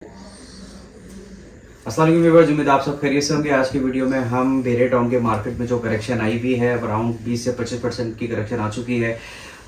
अस्सलाम वालेकुम व्यूअर्स, उम्मीद आप सब खैरियत से होंगे। आज की वीडियो में हम बेरिया टाउन के मार्केट में जो करेक्शन आई हुई है अराउंड 20 से 25% की करेक्शन आ चुकी है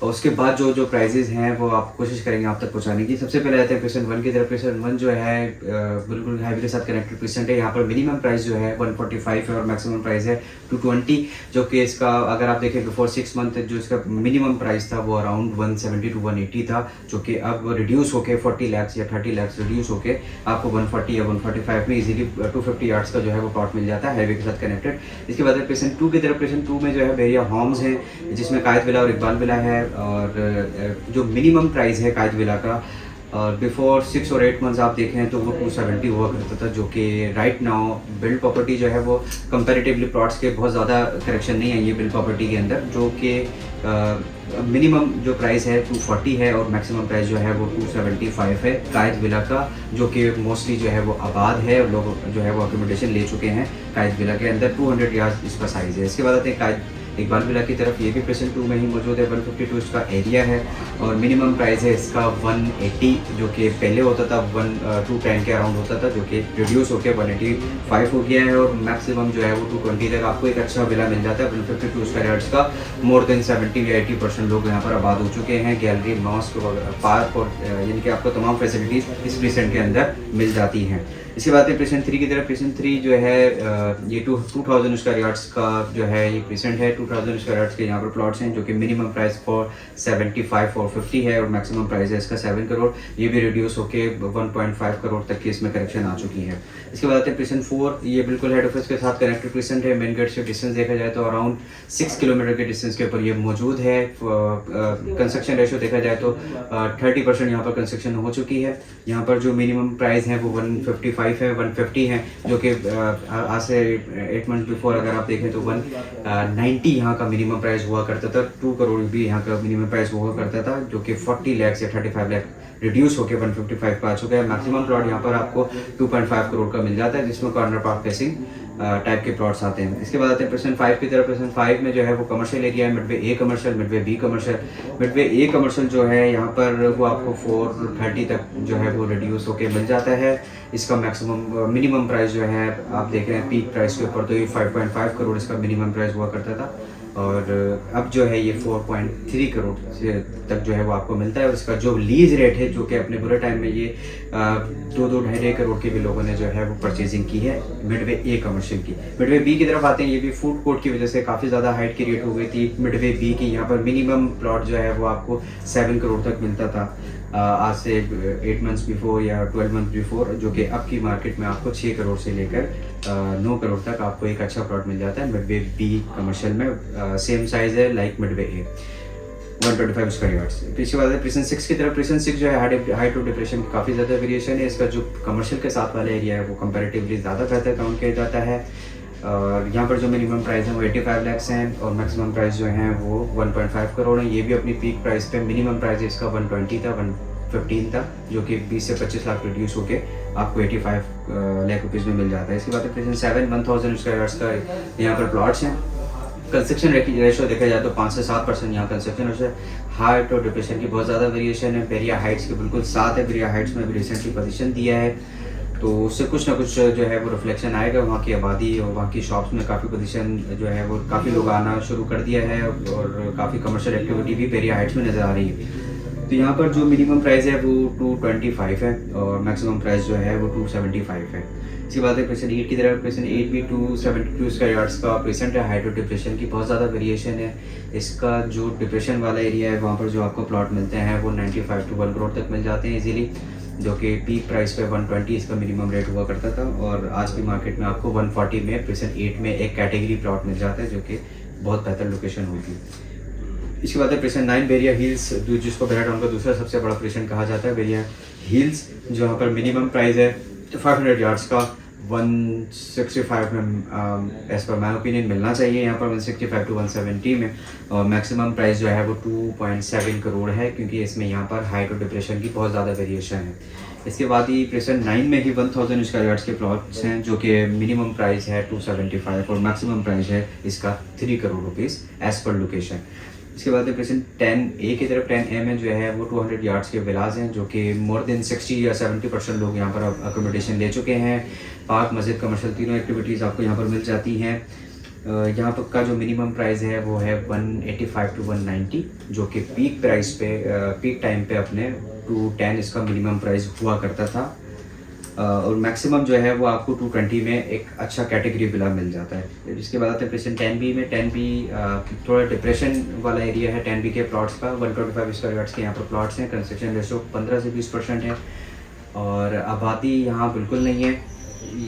और उसके बाद जो प्राइजेज हैं वो आप कोशिश करेंगे आप तक पहुंचाने की। सबसे पहले आते हैं प्रेसेंट वन की तरफ। प्रेसेंट वन जो है बिल्कुल हैवी के साथ कनेक्टेड प्रेसेंट है। यहाँ पर मिनिमम प्राइस जो है 145 है और मैक्सिमम प्राइस है 220, जो कि इसका अगर आप देखें बिफोर 6 मंथ जो इसका मिनिमम प्राइस था वो अराउंड 170 टू 180 था, जो कि अब रिड्यूस होके 40 लाख या 30 लाख रिड्यूस होके आपको 140 या 145 में इजीली 250 यार्ड्स का जो है वो प्लॉट मिल जाता है हाईवे के साथ कनेक्टेड। इसके बाद प्रेसेंट टू की तरफ। प्रेसेंट टू में जो है बेरिया होम्स हैं जिसमें कायद विला और इकबाल विला है और जो मिनिमम प्राइस है कायद विला का और बिफोर 6 और 8 मंथ्स आप देखें तो वो 270 हुआ करता था, जो कि राइट नाउ बिल्ड प्रॉपर्टी जो है वो कंपैरेटिवली प्लॉट्स के बहुत ज़्यादा करेक्शन नहीं है ये बिल्ड प्रॉपर्टी के अंदर, जो कि मिनिमम जो प्राइस है 240 है और मैक्सिमम प्राइस जो है वो 275 है कायद विला का, जो कि मोस्टली जो है वो आबाद है और लोग जो है वो अकोमोडेशन ले चुके हैं कायद विला के अंदर। 200 यार्ड इसका साइज़ है। इसके बाद आते हैं कायद इकबाल विला की तरफ। ये भी प्रेसेंट टू में ही मौजूद है। 152 इसका एरिया है और मिनिमम प्राइस है इसका 180, जो कि पहले होता था 210 के अराउंड होता था, जो कि रिड्यूस होकर 185 हो गया है और मैक्सिमम जो है वो 220 तक आपको एक अच्छा विला मिल जाता है। 152 स्क्वायर यार्ड्स का मोर देन 70 या 80% लोग यहाँ पर आबाद हो चुके हैं। गैलरी, मॉस्क, पार्क और यानी कि आपको तमाम फैसिलिटीज़ इस प्रेसेंट के अंदर मिल जाती हैं। इसके बाद प्रेसेंट थ्री की तरफ। प्रेसेंट थ्री जो है ये 2000 स्क्वायर यार्ड्स का जो है ये प्रेसेंट है। 2000 स्क्वायर यार्ड्स के यहाँ पर प्लॉट्स हैं, जो कि मिनिमम प्राइस फॉर 75 और 50 है और मैक्सिमम प्राइस है इसका 7 करोड़। ये भी रिड्यूस होके 1.5 करोड़ तक की इसमें करेक्शन आ चुकी है। इसके बाद आते हैं प्रेसेंट फोर। ये बिल्कुल हेड ऑफिस के साथ कनेक्टेड प्रेसेंट है। मेन गेट से डिस्टेंस देखा जाए तो अराउंड 6 किलोमीटर के डिस्टेंस के ऊपर ये मौजूद है। कंस्ट्रक्शन रेशो देखा जाए तो 30% यहाँ पर कंस्ट्रक्शन हो चुकी है। यहाँ पर जो मिनिमम प्राइस है वो 155 है, 150 है, जो कि आज से 8 मंथ बिफोर अगर आप देखें तो 190 यहाँ का मिनिमम प्राइस हुआ करता था। 2 करोड़ भी यहाँ का मिनिमम प्राइस हुआ करता था, जो कि 40 लाख या 35 लाख रिड्यूस होकर 155 का आ चुका है। मैक्सिमम प्लॉट यहाँ पर आपको 2.5 करोड़ का मिल जाता है, जिसमें कॉर्नर पार्क फेसिंग टाइप के प्लॉट्स आते हैं। इसके बाद आते हैं प्रेसेंट फाइव की तरफ। प्रेसेंट फाइव में जो है वो कमर्शियल एरिया है। Midway A commercial, Midway B commercial. Midway A commercial जो है यहाँ पर वो आपको 430 तक जो है वो रिड्यूस होके मिल जाता है। इसका मैक्सिमम मिनिमम प्राइस जो है आप देख रहे हैं पीक प्राइस के ऊपर तो ये 5.5 करोड़ इसका मिनिमम प्राइस हुआ करता था और अब जो है ये 4.3 करोड़ से तक जो है वो आपको मिलता है। और इसका जो लीज रेट है, जो कि अपने बुरे टाइम में ये 2-2.5 करोड़ के भी लोगों ने जो है वो परचेजिंग की है मिडवे ए कमर्शियल की। मिडवे बी की तरफ आते हैं। ये भी फूड कोर्ट की वजह से काफ़ी ज़्यादा हाइट की रेट हो गई थी मिडवे बी की। यहाँ पर मिनिमम प्लॉट जो है वो आपको 7 करोड़ तक मिलता था आज से 8 मंथ्स बिफोर या 12 मंथ बिफोर, जो कि अब की मार्केट में आपको 6 करोड़ से लेकर 9 करोड़ तक आपको एक अच्छा प्लॉट मिल जाता है मिडवे बी कमर्शियल में। सेम साइज है लाइक मिडवे ए, 125 स्क्वायर यार्ड्स। इसके बाद प्रेसेंट सिक्स की तरफ। प्रेसेंट सिक्स जो है हाइट ऑफ डिप्रेशन की काफ़ी ज़्यादा वेरिएशन है। इसका जो कमर्शियल के साथ वाला एरिया है वो कंपैरेटिवली ज़्यादा बेहतर काउंट किया जाता है और यहाँ पर जो मिनिमम प्राइस है वो 85 लाख हैं और मैक्सिमम प्राइस जो है वो 1.5 करोड़ है। ये भी अपनी पीक प्राइस पे मिनिमम प्राइस इसका 120 था, 115 था, जो कि 20 से 25 लाख रिड्यूस होके आपको 85 लाख रुपीज़ में मिल जाता है। इसके बाद प्रेजेंट 1000 स्क्वायर यार्ड्स का यहाँ पर प्लॉट्स हैं। कंस्ट्रक्शन रेशो देखा जाए तो 5 से 7% यहाँ कंस्ट्रक्शन रेशो है। हाइट और डिप्रेशन की बहुत ज़्यादा वेरिएशन है। बेरिया हाइट्स के बिल्कुल साथ है। बेरिया हाइट्स में भी रिसेंटली पोजीशन दिया है तो उससे कुछ ना कुछ जो है वो रिफ्लेक्शन आएगा। वहाँ की आबादी और वहाँ की शॉप्स में काफ़ी पोजीशन जो है वो काफ़ी लोग आना शुरू कर दिया है और काफ़ी कमर्शियल एक्टिविटी भी बेरिया हाइट्स में नज़र आ रही है। तो यहाँ पर जो मिनिमम प्राइस है वो 225 है और मैक्सिमम प्राइस जो है वो 275 है। इसके बाद प्रेसेंट 8 की तरफ। प्रेसेंट 8 भी 272 स्क्वायर यार्ड्स का प्रेसेंट है। हाइट और डिप्रेशन की बहुत ज़्यादा वेरिएशन है। इसका जो डिप्रेशन वाला एरिया है वहाँ पर जो आपको प्लॉट मिलते हैं वो 95 to 1 करोड़ तक मिल जाते हैं इजीली, जो कि पीक प्राइस पे 120 इसका मिनिमम रेट हुआ करता था और आज की मार्केट में आपको 140 में प्रेसेंट 8 में एक कैटेगरी प्लॉट मिल जाता है, जो कि बहुत बेहतर लोकेशन होगी। इसके बाद प्रेसेंट 9 बेरिया हिल्स, जिसको बेरिया टाउन का दूसरा सबसे बड़ा प्रेसेंट कहा जाता है बेरिया हिल्स, जो यहाँ पर मिनिमम प्राइस है 500 यार्ड्स का 165 में एज पर माई ओपिनियन मिलना चाहिए यहाँ पर 165 to 170 में और मैक्सिमम प्राइस जो है वो 2.7 करोड़ है, क्योंकि इसमें यहाँ पर हाइट और डिप्रेशन की बहुत ज़्यादा वेरिएशन है। इसके बाद ही प्रेसेंट 9 में ही 1000 स्क्वायर यार्ड्स के प्लॉट्स हैं, जो कि मिनिमम प्राइस है 275 और मैक्सिमम प्राइस है इसका 3 crore rupees as per location. इसके बाद प्रेजेंट 10A की तरफ 10A में जो है वो 200 यार्ड्स के विलाज हैं, जो कि मोर देन 60 या 70% लोग यहाँ पर अकोमोडेशन ले चुके हैं। पार्क, मस्जिद, कमर्शियल तीनों एक्टिविटीज़ आपको यहाँ पर मिल जाती हैं। यहाँ पर का जो मिनिमम प्राइस है वो है 185 to 190, जो कि पीक प्राइस पे पीक टाइम पे अपने 210 इसका मिनिमम प्राइस हुआ करता था। और मैक्सिमम जो है वो आपको 220 में एक अच्छा कैटेगरी विला मिल जाता है। इसके बाद आते हैं प्रेजेंट 10B में। 10B थोड़ा डिप्रेशन वाला एरिया है 10B के प्लॉट्स का। 125 स्क्वायर यार्ड्स के यहाँ पर प्लॉट्स हैं। कंस्ट्रक्शन रेशो 15 से 20% है और आबादी यहाँ बिल्कुल नहीं है।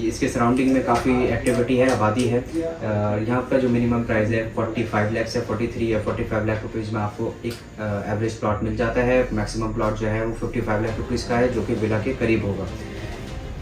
इसके सराउंडिंग में काफ़ी एक्टिविटी है, आबादी है। यहाँ का जो मिनिमम प्राइस है 45 लाख से 43 या 45 लाख रुपीज़ में आपको एक एवरेज प्लॉट मिल जाता है। मैक्सिमम प्लॉट जो है वो 55 लाख रुपीज़ का है, जो कि विला के करीब होगा।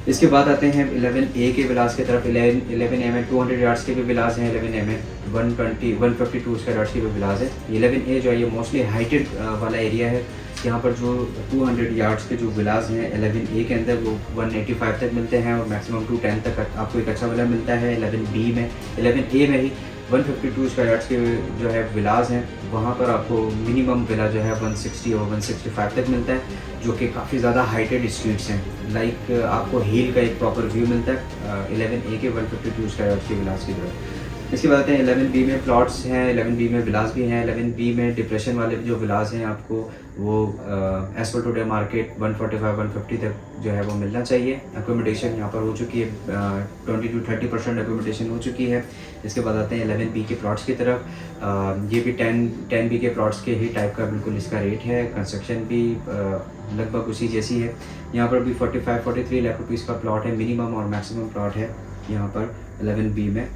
इसके बाद आते हैं 11A के विलास की तरफ। 11A में 200 यार्ड्स के भी विलास हैं। 11A में 152 स्क्वायर यार्ड्स के भी विलास है। 11A जो है ये मोस्टली हाइटेड वाला एरिया है। यहाँ पर जो 200 यार्ड्स के जो विलास हैं 11A के अंदर वो 185 तक मिलते हैं और मैक्सिमम 210 तक आपको एक अच्छा विला मिलता है। 11B में 11A में ही 152 स्क्वायर यार्ड्स के जो है विलास हैं, वहाँ पर आपको मिनिमम विला जो है 160 और 165 तक मिलता है, जो कि काफ़ी ज़्यादा हाइटेड स्ट्रीट्स हैं। लाइक आपको हिल का एक प्रॉपर व्यू मिलता है 11A के 152 स्क्वायर यार्ड्स के विलास की तरफ। इसके बाद आते हैं 11B में प्लॉट्स हैं। 11B में विलास भी हैं। 11B में डिप्रेशन वाले जो विलास हैं आपको वो एज पर टुडे मार्केट 145-150 तक जो है वो मिलना चाहिए। अकोमोडेशन यहाँ पर हो चुकी है 20 to 30% अकोमोडेशन हो चुकी है। इसके बाद आते हैं 11B के प्लॉट्स की तरफ। ये भी 10B के प्लॉट्स के ही टाइप का बिल्कुल इसका रेट है। कंस्ट्रक्शन भी लगभग उसी जैसी है। यहाँ पर भी 45-43 लाख रुपीज़ का प्लॉट है मिनिमम और मैक्सिमम प्लॉट है यहाँ पर 11B में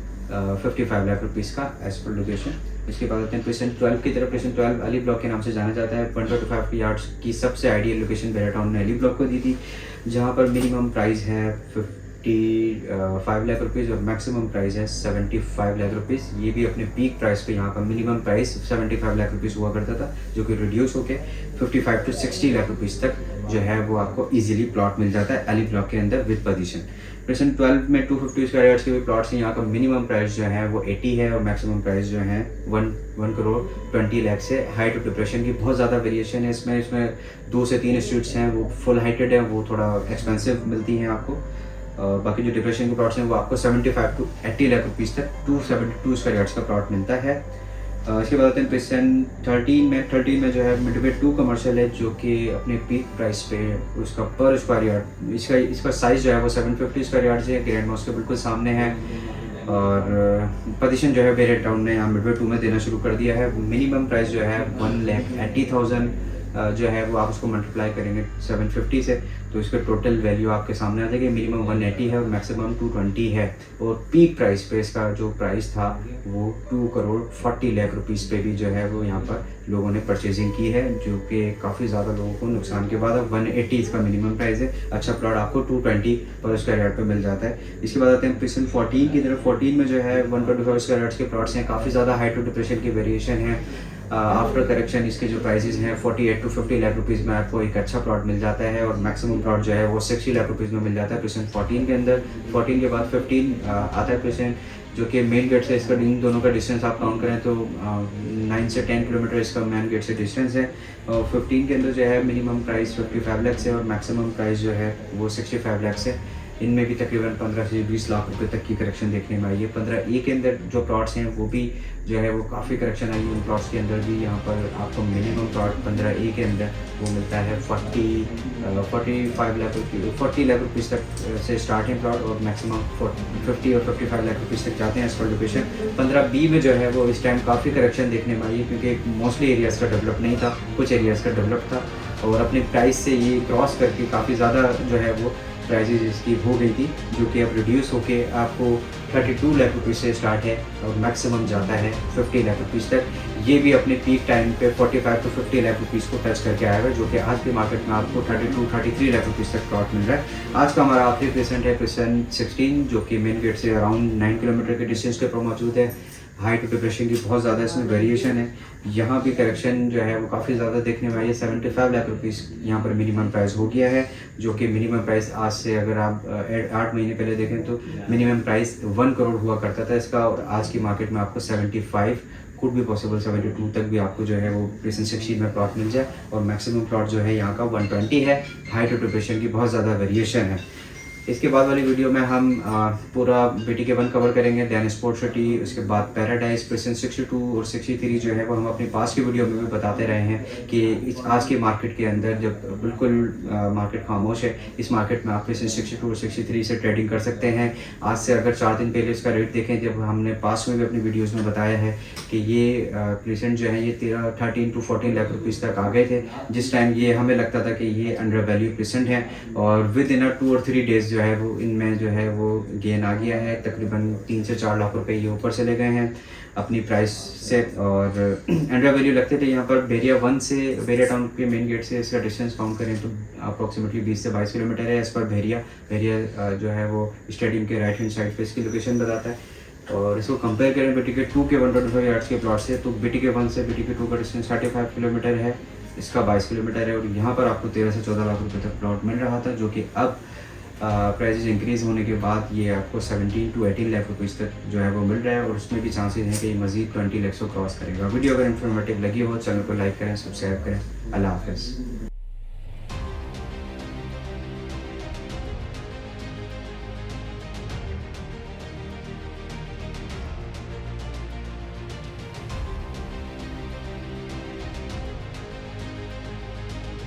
55 लाख रुपीज़ का एज पर लोकेशन। इसके बाद आते हैं प्रेजेंट 12 की तरफ। प्रेजेंट 12 अली ब्लॉक के नाम से जाना जाता है। 125 यार्ड्स की सबसे आइडियल लोकेशन बेरा टाउन ने अली ब्लॉक को दी थी, जहाँ पर मिनिमम प्राइस है 55 लाख रुपीज़ और मैक्सिमम प्राइस है 75 लाख रुपीज़। ये भी अपने पीक प्राइस पे यहाँ पर मिनिमम प्राइस 75 लाख रुपीज़ हुआ करता था, जो कि रिड्यूस होकर 55 to 60 लाख रुपीज़ तक जो है वो आपको इजीली प्लॉट मिल जाता है अली ब्लॉक के अंदर विद पोजीशन। प्रेजेंट 12 में 250 स्क्वायर यार्ड्स के भी प्लॉट्स हैं। यहाँ का मिनिमम प्राइस जो है वो 80 है और मैक्सिमम प्राइस जो है 1 करोड़ 20 लाख से। हाइट ऑफ डिप्रेशन की बहुत ज़्यादा वेरिएशन है इसमें 2 से 3 स्ट्रीट्स हैं वो फुल हाइटेड है, वो थोड़ा एक्सपेंसिव मिलती हैं आपको। बाकी जो डिप्रेशन के प्लॉट्स हैं वो आपको 75 to 80 लाख रुपीज़ तक 272 स्क्वायर यार्ड्स का प्लॉट मिलता है। इसके बाद आते हैं प्रेजेंट 13 में जो है मिडवे 2 कमर्शियल है, जो कि अपने पीक प्राइस पे उसका पर स्क्वायर यार्ड इसका साइज़ जो है वो 750 स्क्वायर यार्ड है। ग्रैंड मॉस्क के बिल्कुल सामने है और पोजीशन जो है बेरा टाउन ने यहाँ मिडवे 2 में देना शुरू कर दिया है। मिनिमम प्राइस जो है 1,80,000 जो है वो आप उसको मल्टीप्लाई करेंगे 750 से तो इसका टोटल वैल्यू आपके सामने आ जाएगी। मिनिमम 180 है और मैक्सिमम 220 है और पीक प्राइस पे इसका जो प्राइस था वो 2 करोड़ 40 लाख रुपीज़ पे भी जो है वो यहाँ पर लोगों ने परचेजिंग की है, जो कि काफ़ी ज़्यादा लोगों को नुकसान के बाद अब 180 इसका मिनिमम प्राइस है। अच्छा प्लॉट आपको 220 पर स्क्वायर यार्ड पे मिल जाता है। इसके बाद आते हैं प्रेजेंट 14 की तरफ। 14 में जो है 125 स्क्वायर यार्ड्स के प्लॉट्स हैं। काफ़ी ज़्यादा हाइट ऑफ डिप्रेशन की वेरिएशन है। आफ्टर करेक्शन इसके जो प्राइसेस हैं 48 to 50 लाख रुपीज़ में आपको एक अच्छा प्लॉट मिल जाता है और मैक्सिमम प्लॉट जो है वो 60 लाख रुपीज़ में मिल जाता है प्रेजेंट 14 के अंदर। 14 के बाद 15 आता है प्रेजेंट, जो कि मेन गेट से इसका इन दोनों का डिस्टेंस आप काउंट करें तो 9 से 10 किलोमीटर इसका मेन गेट से डिस्टेंस है। और 15 के अंदर जो है मिनिमम प्राइस 55 लाख से और मैक्सिमम प्राइस जो है वो 65 लाख से। इनमें भी तकरीबन 15 से 20 लाख रुपए तक की करेक्शन देखने में आई है। 15A के अंदर जो प्लॉट्स हैं वो भी जो है वो काफ़ी करेक्शन आई है उन प्लॉट्स के अंदर भी। यहाँ पर आपको मिनिमम प्लॉट 15A के अंदर वो मिलता है 40 लाख रुपीज़ तक से स्टार्टिंग प्लॉट और मैक्सिमम 50 और 55 लाख रुपीज़ तक जाते हैं एज पर लोकेशन। 15B में जो है वो इस टाइम काफ़ी करेक्शन देखने में आई है, क्योंकि मोस्टली एरियाज़ का डेवलप नहीं था, कुछ एरियाज़ का डेवलप था और अपने प्राइस से ये क्रॉस करके काफ़ी ज़्यादा जो है वो प्राइजेज इसकी हो गई थी, जो कि अब रिड्यूस होके आपको 32 लाख रुपीज़ से स्टार्ट है और मैक्सिमम जाता है 50 लाख रुपीज़ तक। ये भी अपने पीक टाइम पे 45 to 50 लाख रुपीज़ को टच करके आया है, जो कि आज के मार्केट में आपको 32-33 लाख रुपीज़ तक प्लॉट मिल रहा है। आज का हमारा आखिरी प्रेजेंट है प्रेजेंट 16, जो कि मेन गेट से अराउंड 9 किलोमीटर के डिस्टेंस के ऊपर मौजूद है। हाइट ऑफ डिप्रेशन की बहुत ज़्यादा इसमें वेरिएशन है। यहाँ भी करेक्शन जो है वो काफ़ी ज़्यादा देखने में आई है। 75 लाख रुपीज़ यहाँ पर मिनिमम प्राइस हो गया है, जो कि मिनिमम प्राइस आज से अगर आप 8 महीने पहले देखें तो मिनिमम प्राइस 1 करोड़ हुआ करता था इसका, और आज की मार्केट में आपको 75 कुड भी पॉसिबल 72 तक भी आपको जो है वो प्रेजेंट 16 में प्लॉट मिल जाए। और मैक्सिमम प्लॉट जो है यहाँ का 120 है। हाइट और लोकेशन की बहुत ज़्यादा वेरिएशन है। इसके बाद वाली वीडियो में हम पूरा BTK 1 कवर करेंगे, दैन स्पोर्ट सिटी, उसके बाद पैराडाइज, प्रेजेंट 62 और 63 जो है वो हम अपनी पास की वीडियो में भी बताते रहे हैं कि आज की मार्केट के अंदर जब बिल्कुल मार्केट खामोश है, इस मार्केट में आप प्रेजेंट 62 और 63 से ट्रेडिंग कर सकते हैं। आज से अगर 4 दिन पहले इसका रेट देखें, जब हमने पास में भी अपनी वीडियोज़ में बताया है कि ये प्रेजेंट जो है ये 13 to 14 लाख रुपीज़ तक आ गए थे, जिस टाइम ये हमें लगता था कि ये अंडर वैल्यू प्रेजेंट है। और विद इन 2 और 3 डेज़ जो है वो इनमें जो है वो गेन आ गया है। तकरीबन 3 से 4 लाख रुपए ये ऊपर चले गए हैं अपनी प्राइस से। और अंडर वैल्यू लगते थे यहाँ पर। बेरिया 1 से, बेरिया टाउन के मेन गेट से इसका डिस्टेंस काउंट करें तो अप्रॉक्सीमेटली 20 से 22 किलोमीटर है। इस पर बेरिया जो है वो स्टेडियम के राइट हैंड साइड पे इसकी लोकेशन बताता है। और इसको कंपेयर करें BTK 2 के 125 यार्ड्स के प्लॉट से, तो BTK 1 से BTK 2 का डिस्टेंस 35 किलोमीटर है, इसका 22 किलोमीटर है। और यहाँ पर आपको 13 से 14 लाख रुपए तक प्लॉट मिल रहा था, जो कि अब प्राइसेस इंक्रीज़ होने के बाद ये आपको 17 to 18 लाख रुपीज़ तक जो है वो मिल रहा है। और उसमें भी चांसेस हैं कि ये मज़ीद 20 लाख को क्रॉस करेगा। वीडियो अगर इन्फॉर्मेटिव लगी हो, चैनल को लाइक करें, सब्सक्राइब करें। अल्लाह हाफ़िज़।